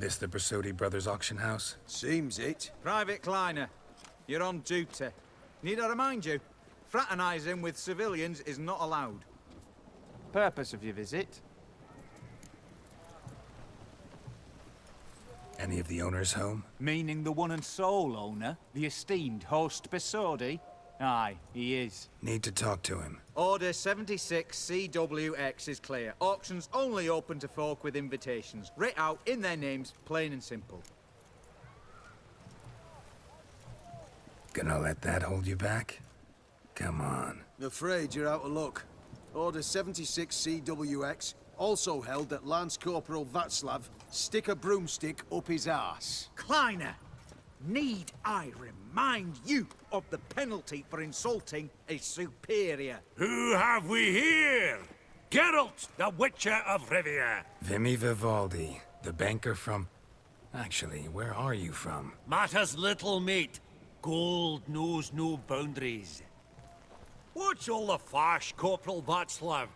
This the Brasodi Brothers auction house? Seems it. Private Kleiner, you're on duty. Need I remind you, fraternizing with civilians is not allowed. Purpose of your visit? Any of the owners home? Meaning the one and sole owner, the esteemed host Besodi? Aye, he is. Need to talk to him. Order 76 CWX is clear. Auctions only open to folk with invitations. Writ out in their names, plain and simple. Gonna let that hold you back? Come on. Afraid you're out of luck. Order 76 CWX, also held that Lance Corporal Václav stick a broomstick up his arse. Kleiner, need I remind you of the penalty for insulting a superior? Who have we here? Geralt, the Witcher of Rivia. Vimy Vivaldi, the banker from... Actually, where are you from? Matters little, mate. Gold knows no boundaries. What's all the fash, Corporal Václav?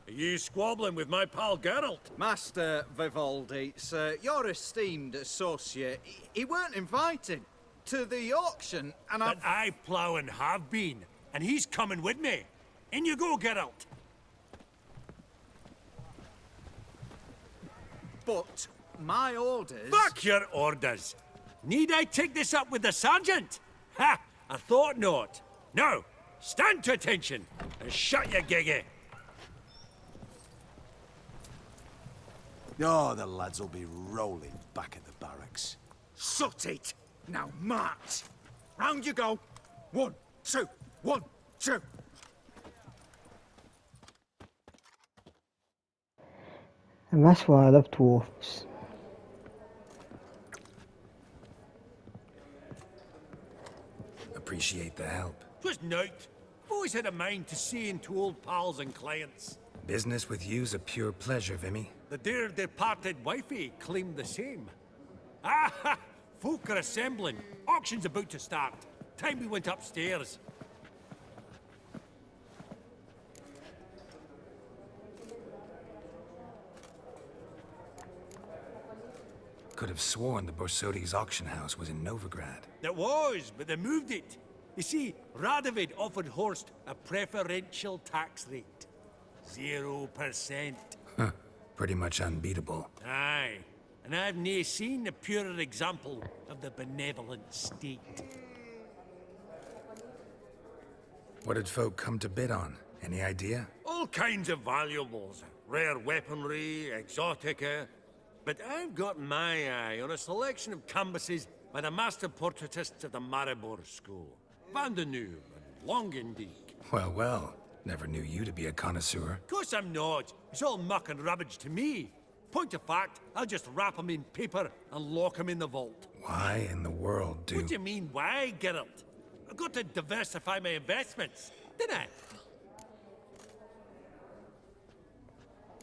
Are you squabbling with my pal Geralt? Master Vivaldi, sir, your esteemed associate, he weren't invited to the auction, and But I plough and have been, and he's coming with me. In you go, Geralt. But my orders... Fuck your orders! Need I take this up with the sergeant? Ha! I thought not. Now, stand to attention and shut your giggy. Oh, the lads will be rolling back at the barracks. Shut it! Now march! Round you go! 1, 2, 1, 2! And that's why I love dwarfs. Appreciate the help. 'Twas nowt. I've always had a mind to seeing to old pals and clients. Business with you's a pure pleasure, Vimy. The dear departed wifey claimed the same. Ah ha! Folk are assembling. Auction's about to start. Time we went upstairs. Could have sworn the Borsodi's auction house was in Novigrad. It was, but they moved it. You see, Radovid offered Horst a preferential tax rate. 0%. Huh. Pretty much unbeatable. Aye. And I've nae seen a purer example of the benevolent state. What did folk come to bid on? Any idea? All kinds of valuables. Rare weaponry, exotica. But I've got my eye on a selection of canvases by the master portraitists of the Maribor School. Van de Neuve and Longendijk. Well, well. Never knew you to be a connoisseur. Of course I'm not. It's all muck and rubbish to me. Point of fact, I'll just wrap 'em in paper and lock 'em in the vault. Why in the world do... What do you mean, why, Geralt? I've got to diversify my investments, didn't I?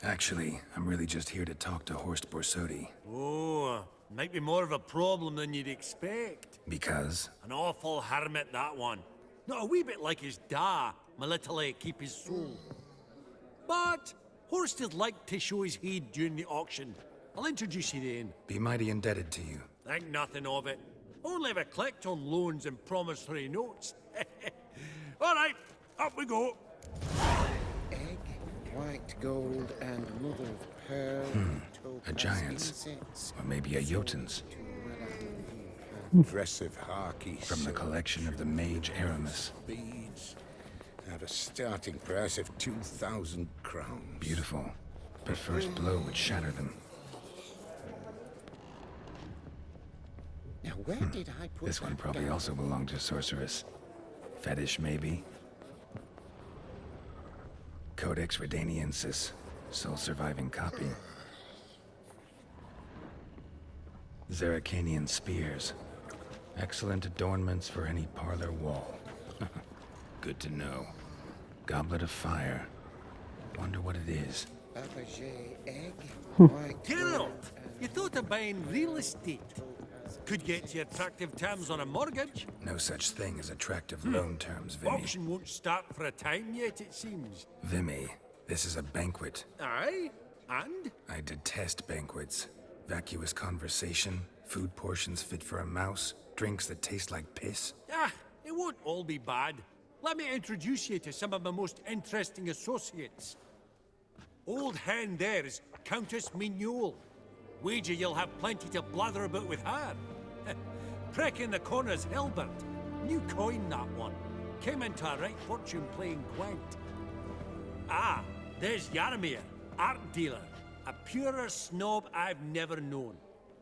Actually, I'm really just here to talk to Horst Borsodi. Oh, might be more of a problem than you'd expect. Because? An awful hermit, that one. Not a wee bit like his da, my little keep his soul. But Horst would like to show his heed during the auction. I'll introduce you then. Be mighty indebted to you. Think nothing of it. Only ever clicked on loans and promissory notes. All right, up we go. Egg, white gold, and mother of pearl. A giant's. Or maybe a Jotun's. Impressive harky. From the collection of the mage Aramis. Beads. At a starting price of 2,000 crowns. Beautiful. But first blow would shatter them. Now where did I put This one that probably down? also belonged to Sorceress. Fetish, maybe? Codex Redaniensis. Sole surviving copy. Zeracanian spears. Excellent adornments for any parlor wall. Good to know. Goblet of fire. Wonder what it is. Fabergé egg, white Geralt, gold, you thought of buying real estate. Could get you attractive terms on a mortgage. No such thing as attractive loan terms, Vimy. Auction won't start for a time yet, it seems. Vimy, this is a banquet. Aye, and? I detest banquets. Vacuous conversation, food portions fit for a mouse, drinks that taste like piss. Ah, it won't all be bad. Let me introduce you to some of my most interesting associates. Old hen there is Countess Mignole. Wager you'll have plenty to blather about with her. Prick in the corner's Hilbert. New coin, that one. Came into a right fortune playing Gwent. Ah, there's Yarmir, art dealer. A purer snob I've never known.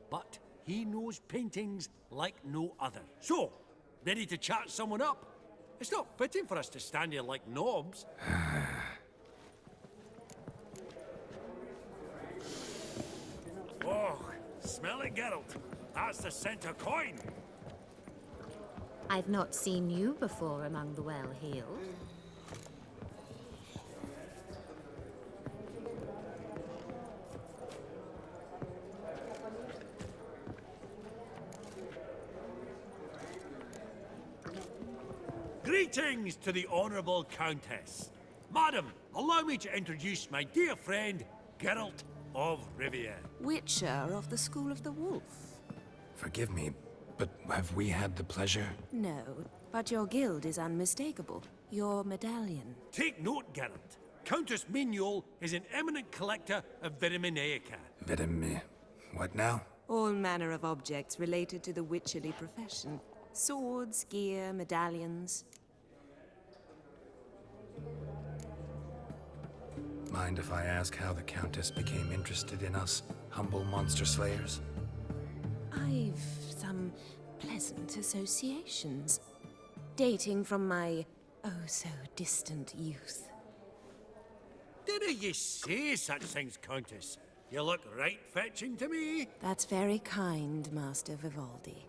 But he knows paintings like no other. So, ready to chat someone up? It's not fitting for us to stand here like knobs. Oh, smell it, Geralt. That's the center coin. I've not seen you before among the well-heeled. Greetings to the Honourable Countess. Madam, allow me to introduce my dear friend, Geralt of Rivia. Witcher of the School of the Wolf. Forgive me, but have we had the pleasure? No, but your guild is unmistakable. Your medallion. Take note, Geralt. Countess Mignole is an eminent collector of Vitaminaica. What now? All manner of objects related to the witcherly profession. Swords, gear, medallions. Mind if I ask how the Countess became interested in us, humble monster slayers? I've some pleasant associations, dating from my oh-so-distant youth. Didn't you say such things, Countess? You look right fetching to me. That's very kind, Master Vivaldi.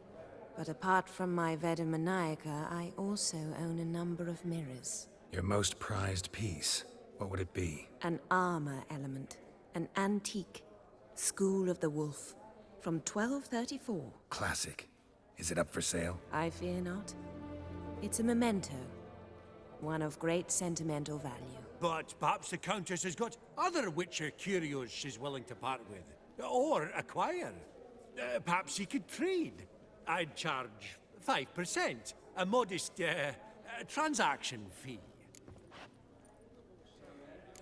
But apart from my Veda Maniaca, I also own a number of mirrors. Your most prized piece, what would it be? An armor element. An antique. School of the Wolf. From 1234. Classic. Is it up for sale? I fear not. It's a memento. One of great sentimental value. But perhaps the Countess has got other Witcher curios she's willing to part with. Or acquire. Perhaps he could trade. I'd charge 5%. A modest, transaction fee.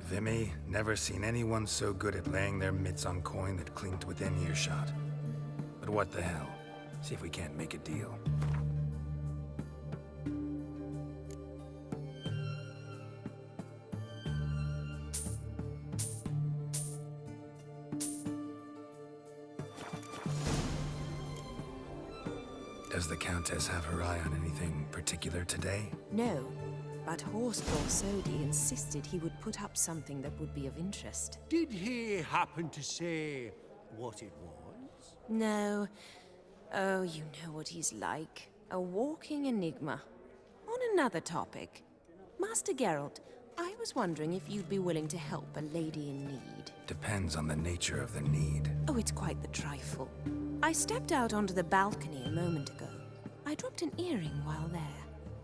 Vimy, never seen anyone so good at laying their mitts on coin that clinked within earshot. But what the hell? See if we can't make a deal. Does the Countess have her eye on anything particular today? No, but Horst Borsodi insisted he would put up something that would be of interest. Did he happen to say what it was? No. Oh, you know what he's like. A walking enigma. On another topic. Master Geralt, I was wondering if you'd be willing to help a lady in need. Depends on the nature of the need. Oh, it's quite the trifle. I stepped out onto the balcony a moment ago. I dropped an earring while there.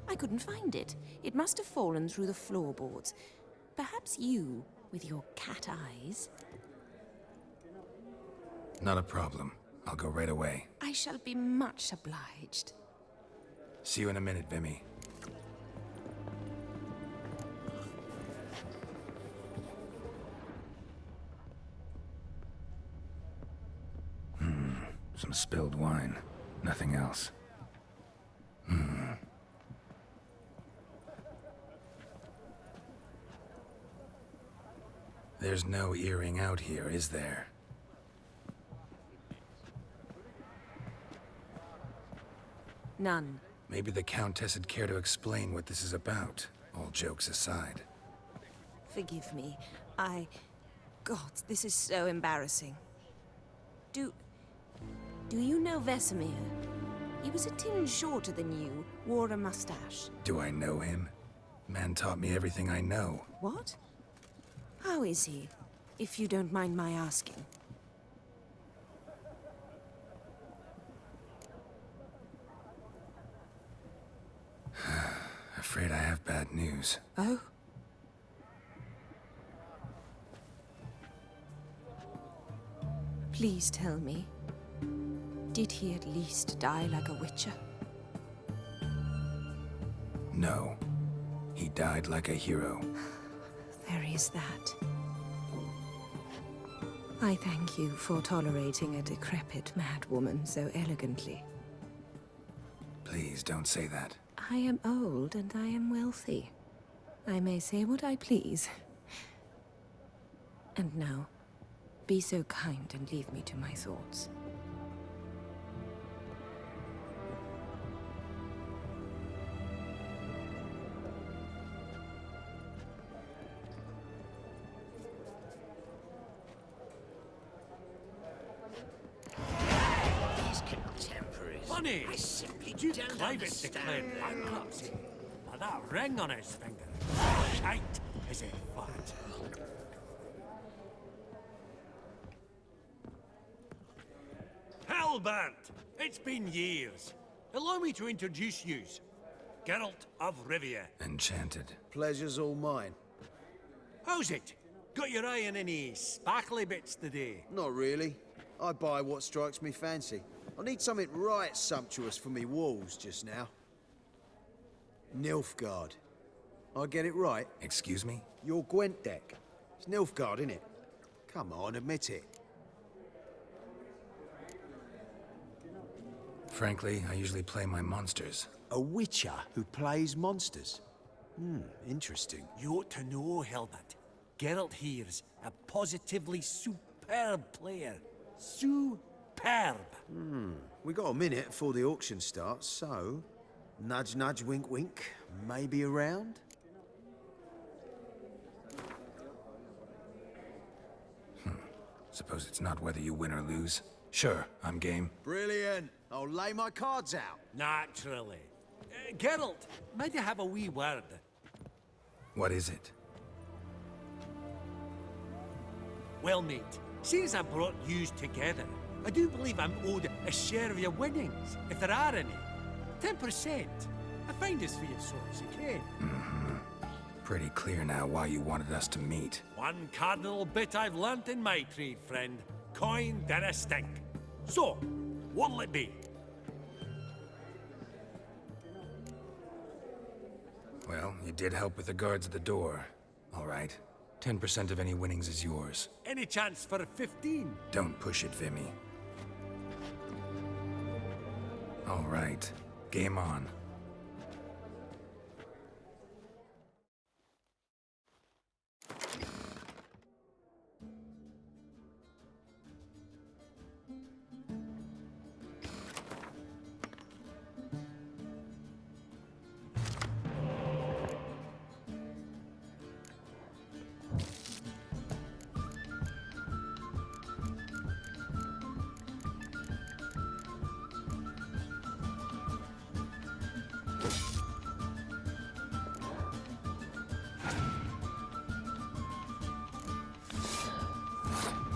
I couldn't find it. It must have fallen through the floorboards. Perhaps you, with your cat eyes... Not a problem. I'll go right away. I shall be much obliged. See you in a minute, Vimy. Some spilled wine. Nothing else. There's no earring out here, is there? None. Maybe the Countess would care to explain what this is about, all jokes aside. Forgive me. God, this is so embarrassing. Do you know Vesemir? He was a tinge shorter than you, wore a mustache. Do I know him? Man taught me everything I know. What? How is he, if you don't mind my asking? Afraid I have bad news. Oh? Please tell me, did he at least die like a witcher? No. He died like a hero. There is that. I thank you for tolerating a decrepit madwoman so elegantly. Please don't say that. I am old and I am wealthy. I may say what I please. And now, be so kind and leave me to my thoughts. These contemporaries. Funny! I simply Duke Clive declared bankruptcy. Now that ring on his finger. Shite, is it fat? Hellbent! It's been years. Allow me to introduce yous. Geralt of Rivia. Enchanted. Pleasure's all mine. How's it? Got your eye on any sparkly bits today? Not really. I buy what strikes me fancy. I need something right sumptuous for me walls just now. Nilfgaard. I get it right? Excuse me? Your Gwent deck. It's Nilfgaard, innit? Come on, admit it. Frankly, I usually play my monsters. A witcher who plays monsters? Interesting. You ought to know, Hellbent. Geralt here's a positively superb player. Superb. We got a minute before the auction starts, so... Nudge, nudge, wink, wink. Maybe around? Suppose it's not whether you win or lose. Sure, I'm game. Brilliant. I'll lay my cards out. Naturally. Geralt, might you have a wee word? What is it? Well, mate, since I brought yous together, I do believe I'm owed a share of your winnings, if there are any. 10%. I find this for your sorts, okay? Pretty clear now why you wanted us to meet. One cardinal bit I've learnt in my trade, friend. Coin dinna stink. So, what'll it be? Well, you did help with the guards at the door. All right. 10% of any winnings is yours. Any chance for a 15? Don't push it, Vimy. All right. Game on.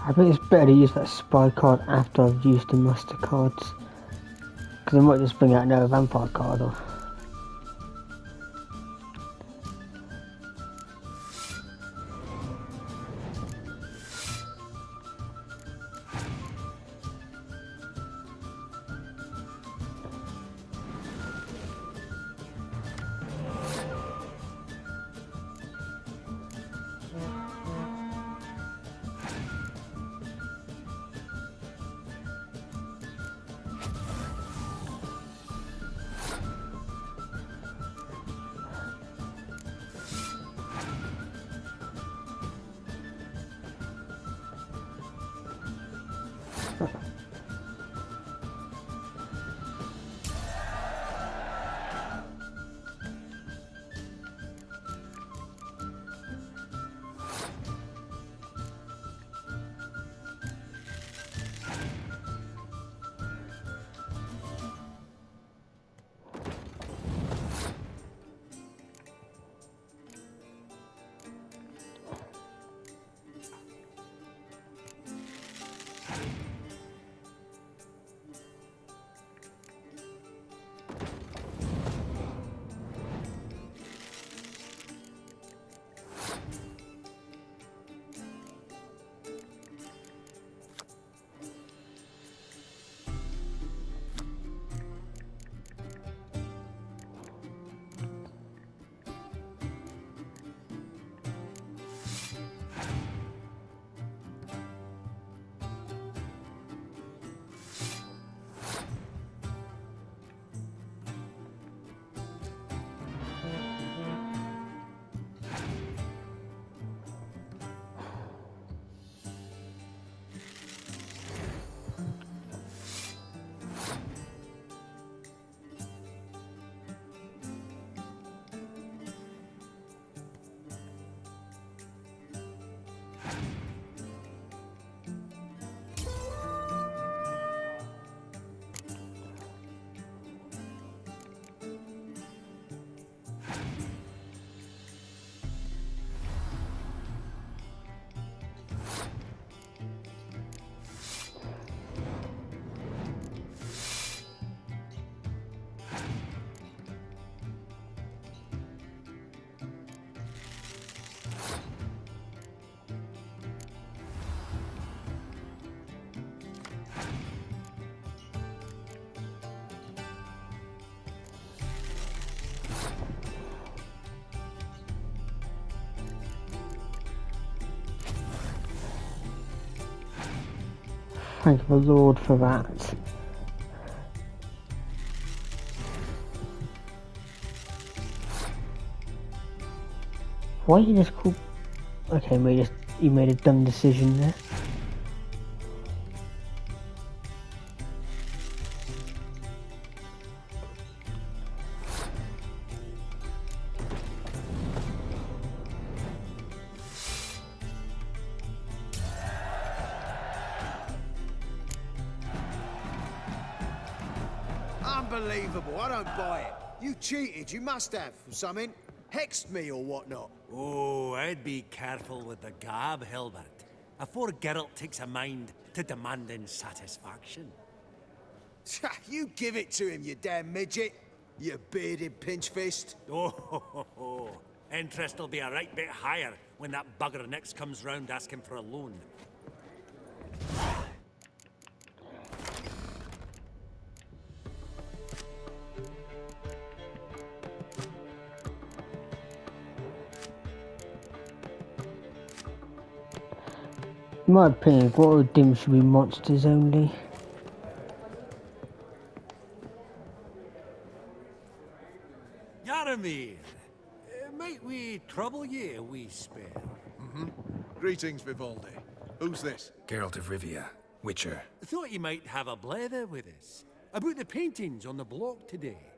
I think it's better to use that spy card after I've used the master cards. Because I might just bring out another vampire card or... Thank the Lord for that. Why you just call? Okay, you made a dumb decision there. Unbelievable, I don't buy it. You cheated, you must have, or something. Hexed me or whatnot. Oh, I'd be careful with the gab, Hilbert. Afore Geralt takes a mind to demanding satisfaction. You give it to him, you damn midget. You bearded pinch fist. Oh, interest will be a right bit higher when that bugger next comes round asking for a loan. In my opinion, what would dim should be monsters only. Yaramir, might we trouble ye a wee spell? Greetings, Vivaldi. Who's this? Geralt of Rivia, Witcher. Thought you might have a blether with us. About the paintings on the block today.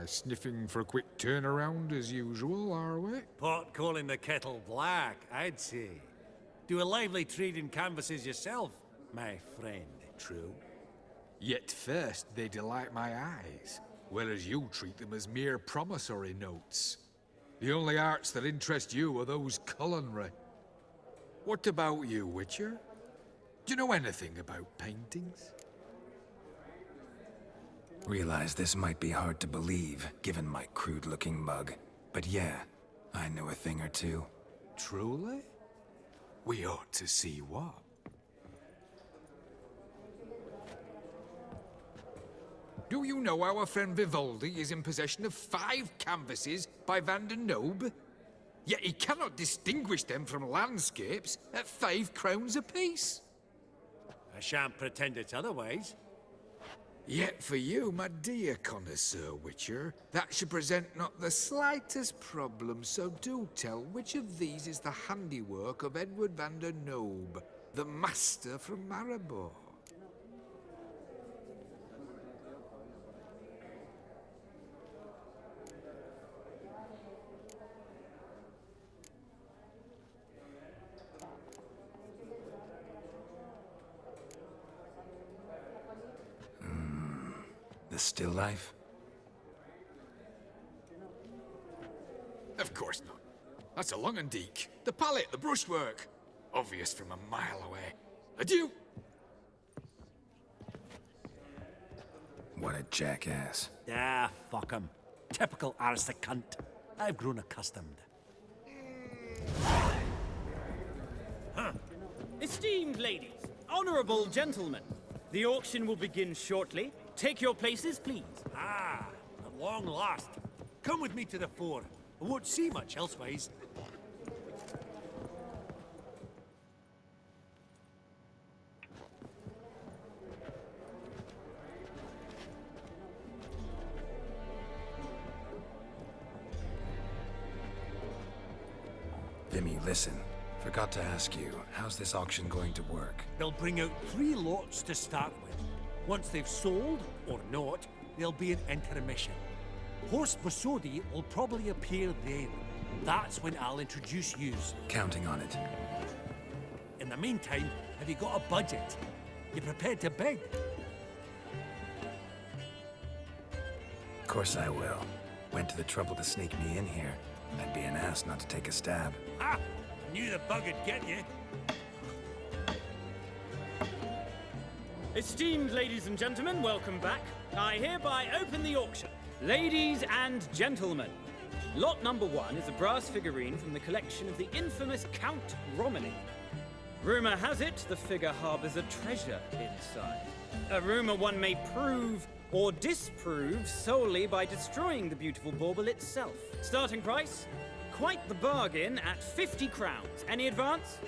Sniffing for a quick turnaround as usual, are we? Pot calling the kettle black, I'd say. Do a lively trade in canvases yourself, my friend. True. Yet first they delight my eyes, whereas you treat them as mere promissory notes. The only arts that interest you are those culinary. What about you, Witcher? Do you know anything about paintings? Realize this might be hard to believe, given my crude-looking mug. But yeah, I know a thing or two. Truly? We ought to see what. Do you know our friend Vivaldi is in possession of 5 canvases by Van der Nobe? Yet he cannot distinguish them from landscapes at 5 crowns apiece. I shan't pretend it's otherwise. Yet for you, my dear connoisseur Witcher, that should present not the slightest problem, so do tell which of these is the handiwork of Edward van der Nobe, the master from Maribor. The still life? Of course not. That's a long and deek. The palette, the brushwork. Obvious from a mile away. Adieu! What a jackass. Ah, fuck him. Typical arse cunt. I've grown accustomed. Esteemed ladies, honorable gentlemen, the auction will begin shortly. Take your places, please. Ah, at long last. Come with me to the fore. I won't see much elsewise. Vimy, listen. Forgot to ask you, how's this auction going to work? They'll bring out 3 lots to start with. Once they've sold, or not, there'll be an intermission. Horst Bosodi will probably appear then. That's when I'll introduce yous. Counting on it. In the meantime, have you got a budget? You prepared to bid? Of course I will. Went to the trouble to sneak me in here. I'd be an ass not to take a stab. Ah! Knew the bug'd get you. Esteemed ladies and gentlemen, welcome back. I hereby open the auction. Ladies and gentlemen, lot number 1 is a brass figurine from the collection of the infamous Count Romilly. Rumor has it the figure harbors a treasure inside. A rumor one may prove or disprove solely by destroying the beautiful bauble itself. Starting price? Quite the bargain at 50 crowns. Any advance?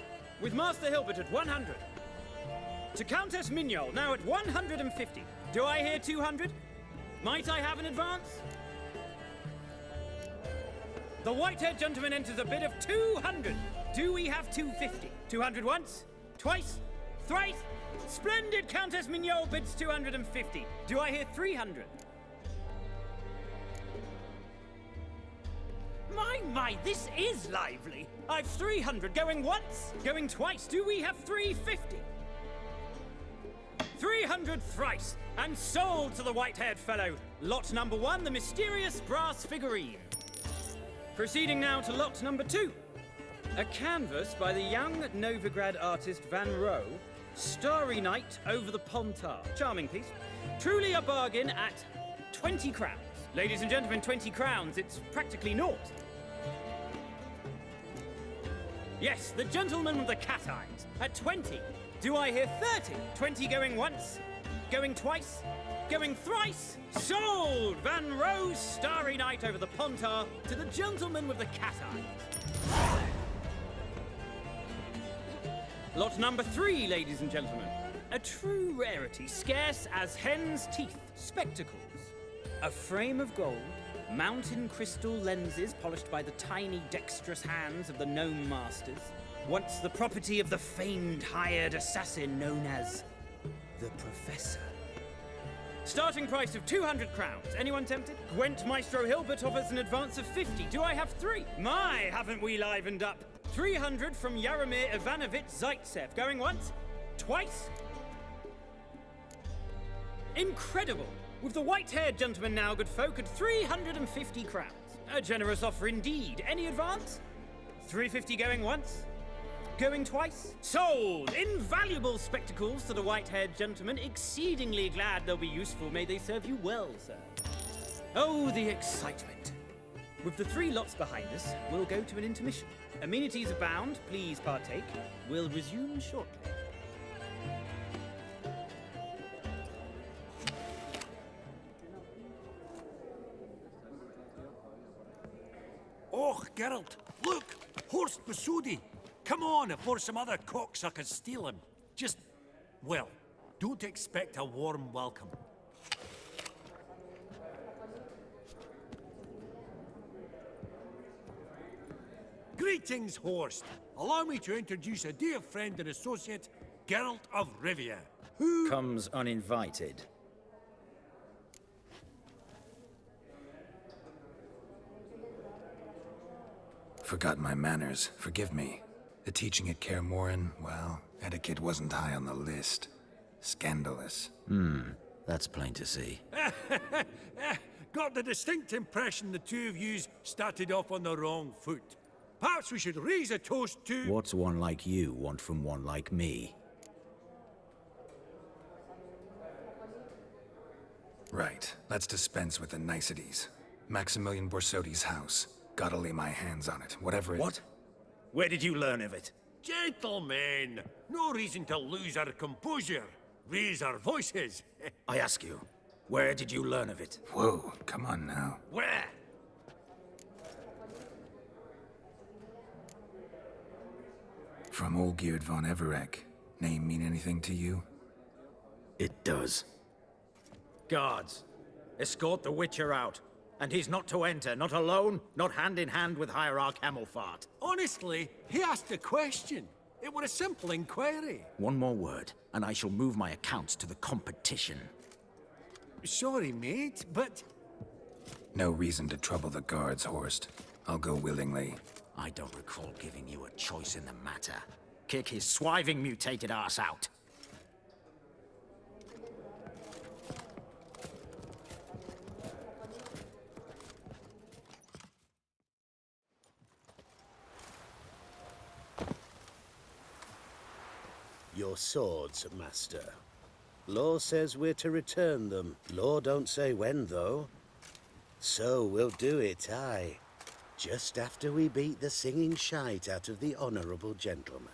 With Master Hilbert at 100. To Countess Mignol, now at 150. Do I hear 200? Might I have an advance? The white-haired gentleman enters a bid of 200. Do we have 250? 200 once? Twice? Thrice? Splendid! Countess Mignol bids 250. Do I hear 300? My, this is lively. I've 300 going once, going twice. Do we have 350? 300 thrice, and sold to the white-haired fellow. Lot number 1, the mysterious brass figurine. Proceeding now to lot number 2. A canvas by the young Novigrad artist Van Rohe, Starry Night over the Pontar. Charming piece. Truly a bargain at 20 crowns. Ladies and gentlemen, 20 crowns, it's practically naught. Yes, the gentleman with the cat eyes, at 20. Do I hear 30? 20 going once, going twice, going thrice? Sold! Van Rohe's Starry Night over the Pontar to the gentleman with the cat eyes. Lot number 3, ladies and gentlemen. A true rarity, scarce as hen's teeth. Spectacles. A frame of gold, mountain crystal lenses polished by the tiny, dexterous hands of the gnome masters. Once the property of the famed hired assassin known as the Professor. Starting price of 200 crowns. Anyone tempted? Gwent Maestro Hilbert offers an advance of 50. Do I have 3? My, haven't we livened up? 300 from Yaromir Ivanovich Zaitsev. Going once? Twice? Incredible! With the white-haired gentleman now, good folk, at 350 crowns. A generous offer indeed. Any advance? 350 going once? Going twice? Sold! Invaluable spectacles to the white-haired gentleman. Exceedingly glad they'll be useful. May they serve you well, sir. Oh, the excitement. With the 3 lots behind us, we'll go to an intermission. Amenities abound. Please partake. We'll resume shortly. Oh, Geralt, look! Horst Besudi! Come on, before some other cocksuckers steal him. Just, well, don't expect a warm welcome. Greetings, Horst. Allow me to introduce a dear friend and associate, Geralt of Rivia, who comes uninvited. Forgot my manners. Forgive me. The teaching at Kaer Morhen, well, etiquette wasn't high on the list. Scandalous. That's plain to see. Got the distinct impression the two of yous started off on the wrong foot. Perhaps we should raise a toast to... What's one like you want from one like me? Right. Let's dispense with the niceties. Maximilian Borsodi's house. Gotta lay my hands on it, whatever it... What? Where did you learn of it? Gentlemen, no reason to lose our composure. Raise our voices. I ask you, where did you learn of it? Whoa, come on now. Where? From Olgierd von Everec. Name mean anything to you? It does. Guards, escort the Witcher out. And he's not to enter, not alone, not hand in hand with Hierarch Hamelfart. Honestly, he asked a question. It were a simple inquiry. One more word, and I shall move my accounts to the competition. Sorry, mate, but... No reason to trouble the guards, Horst. I'll go willingly. I don't recall giving you a choice in the matter. Kick his swiving mutated ass out. Your swords, Master. Law says we're to return them. Law don't say when, though. So we'll do it, aye. Just after we beat the singing shite out of the honorable gentleman.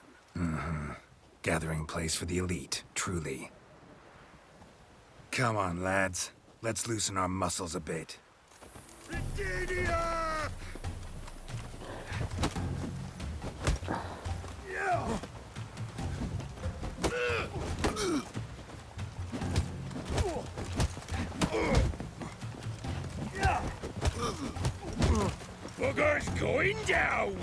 Gathering place for the elite, truly. Come on, lads. Let's loosen our muscles a bit. Britannia! Yeah! bugger's going down!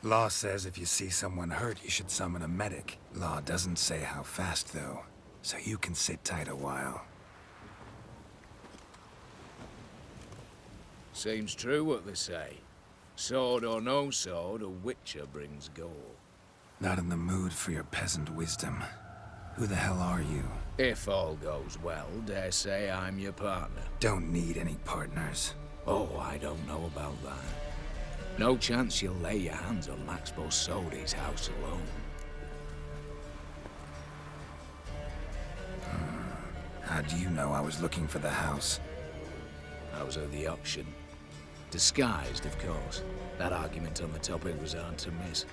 Law says if you see someone hurt, you should summon a medic. Law doesn't say how fast, though, so you can sit tight a while. Seems true what they say. Sword or no sword, a witcher brings goal. Not in the mood for your peasant wisdom. Who the hell are you? If all goes well, dare say I'm your partner. Don't need any partners. Oh, I don't know about that. No chance you'll lay your hands on Max Bosodi's house alone. How do you know I was looking for the house? I was at the auction. Disguised, of course. That argument on the topic was hard to miss.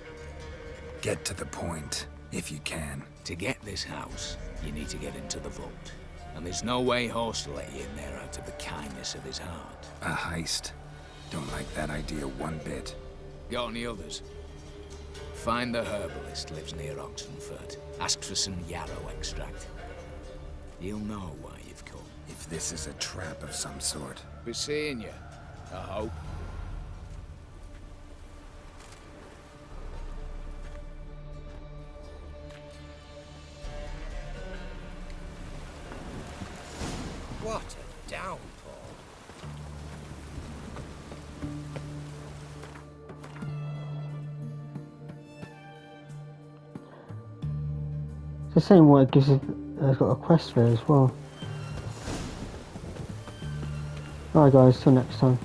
Get to the point, if you can. To get this house, you need to get into the vault. And there's no way Horst will let you in there out of the kindness of his heart. A heist. Don't like that idea one bit. Got any others? Find the herbalist, lives near Oxenfurt. Ask for some yarrow extract. He'll know why you've come. If this is a trap of some sort. Be seeing you, I hope. What a downpour. It's the same what it gives it, it's got a quest there as well. Alright guys, till next time.